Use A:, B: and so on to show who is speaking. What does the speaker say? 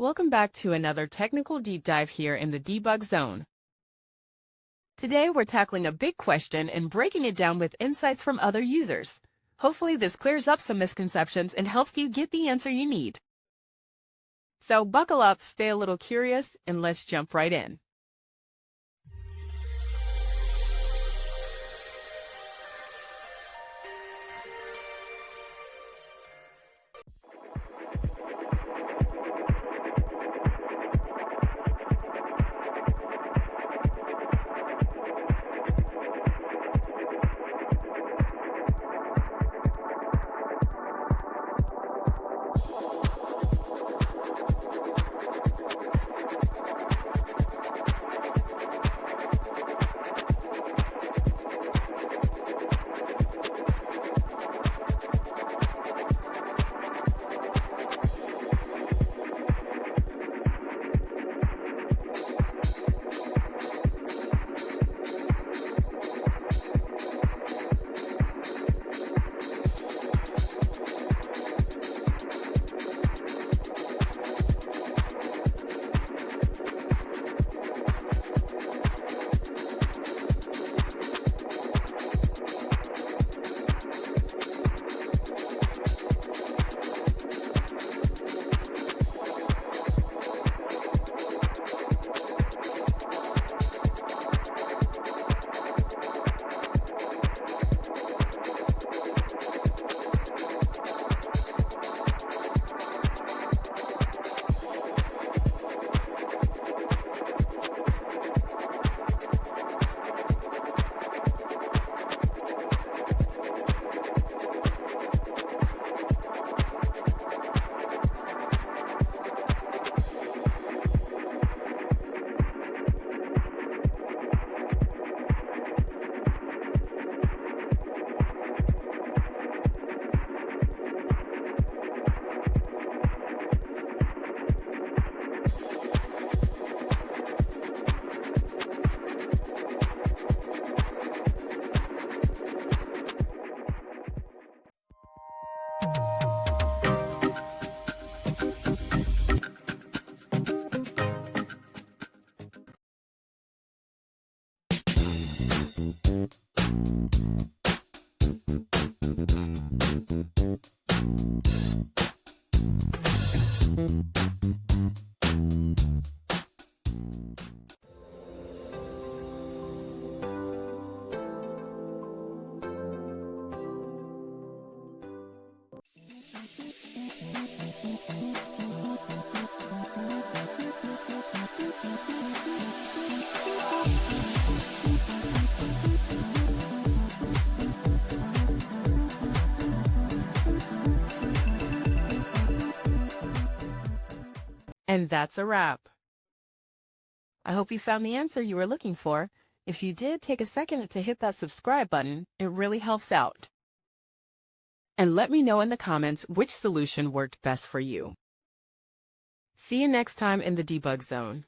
A: Welcome back to another technical deep dive here in the debug zone. Today we're tackling a big question and breaking it down with insights from other users. Hopefully this clears up some misconceptions and helps you get the answer you need. So buckle up, stay a little curious, and let's jump right in. And that's a wrap. I hope you found the answer you were looking for. If you did, take a second to hit that subscribe button. It really helps out. And let me know in the comments which solution worked best for you. See you next time in the debug zone.